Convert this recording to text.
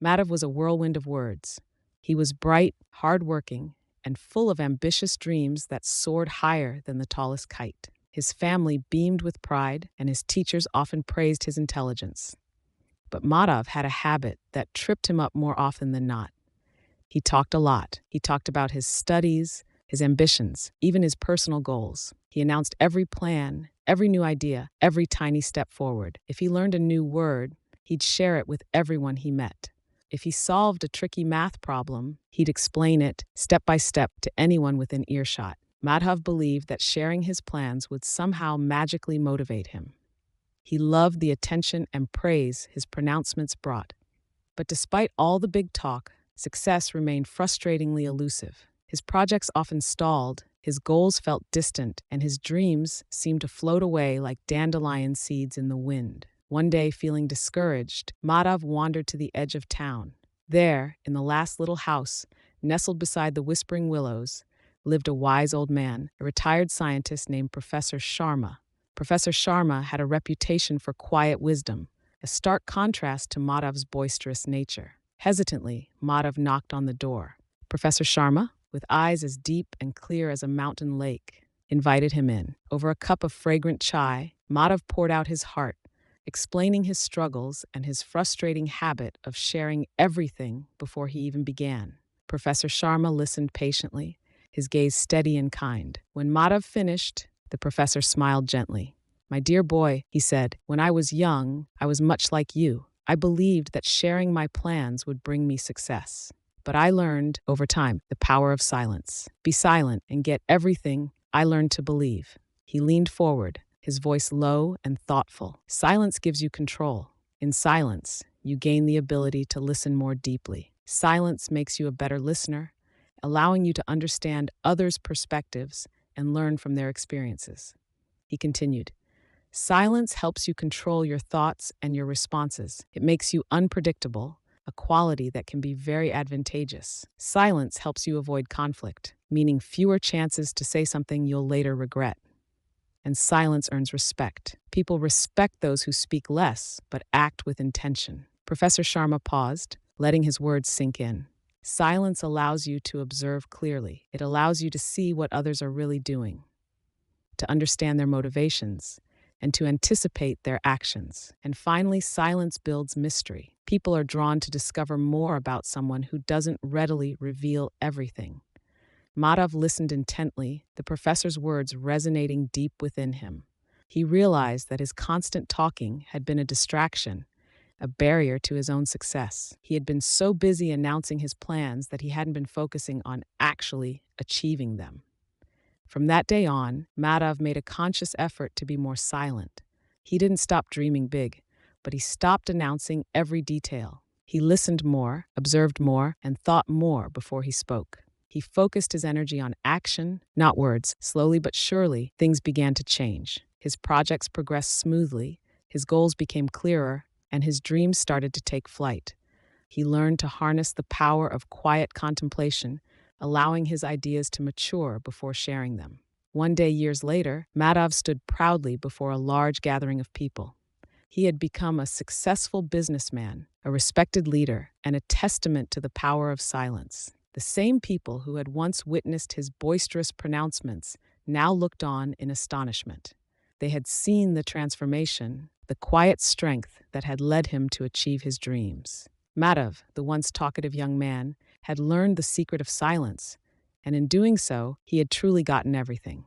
Madhav was a whirlwind of words. He was bright, hardworking, and full of ambitious dreams that soared higher than the tallest kite. His family beamed with pride, and his teachers often praised his intelligence. But Madhav had a habit that tripped him up more often than not. He talked a lot. He talked about his studies, his ambitions, even his personal goals. He announced every plan, every new idea, every tiny step forward. If he learned a new word, he'd share it with everyone he met. If he solved a tricky math problem, he'd explain it step by step to anyone within earshot. Madhav believed that sharing his plans would somehow magically motivate him. He loved the attention and praise his pronouncements brought. But despite all the big talk, success remained frustratingly elusive. His projects often stalled, his goals felt distant, and his dreams seemed to float away like dandelion seeds in the wind. One day, feeling discouraged, Madhav wandered to the edge of town. There, in the last little house, nestled beside the whispering willows, lived a wise old man, a retired scientist named Professor Sharma. Professor Sharma had a reputation for quiet wisdom, a stark contrast to Madhav's boisterous nature. Hesitantly, Madhav knocked on the door. Professor Sharma, with eyes as deep and clear as a mountain lake, invited him in. Over a cup of fragrant chai, Madhav poured out his heart, explaining his struggles and his frustrating habit of sharing everything before he even began. Professor Sharma listened patiently, his gaze steady and kind. When Madhav finished, the professor smiled gently. "My dear boy," he said, "when I was young, I was much like you. I believed that sharing my plans would bring me success. But I learned, over time, the power of silence. Be silent and get everything I learned to believe." He leaned forward, his voice low and thoughtful. "Silence gives you control. In silence, you gain the ability to listen more deeply. Silence makes you a better listener, allowing you to understand others' perspectives and learn from their experiences." He continued, "Silence helps you control your thoughts and your responses. It makes you unpredictable, a quality that can be very advantageous. Silence helps you avoid conflict, meaning fewer chances to say something you'll later regret. And silence earns respect. People respect those who speak less but act with intention." Professor Sharma paused, letting his words sink in. "Silence allows you to observe clearly. It allows you to see what others are really doing, to understand their motivations, and to anticipate their actions. And finally, silence builds mystery. People are drawn to discover more about someone who doesn't readily reveal everything." Madhav listened intently, the professor's words resonating deep within him. He realized that his constant talking had been a distraction, a barrier to his own success. He had been so busy announcing his plans that he hadn't been focusing on actually achieving them. From that day on, Madhav made a conscious effort to be more silent. He didn't stop dreaming big, but he stopped announcing every detail. He listened more, observed more, and thought more before he spoke. He focused his energy on action, not words. Slowly but surely, things began to change. His projects progressed smoothly, his goals became clearer, and his dreams started to take flight. He learned to harness the power of quiet contemplation, allowing his ideas to mature before sharing them. One day, years later, Madhav stood proudly before a large gathering of people. He had become a successful businessman, a respected leader, and a testament to the power of silence. The same people who had once witnessed his boisterous pronouncements now looked on in astonishment. They had seen the transformation, the quiet strength that had led him to achieve his dreams. Madhav, the once talkative young man, had learned the secret of silence, and in doing so, he had truly gotten everything.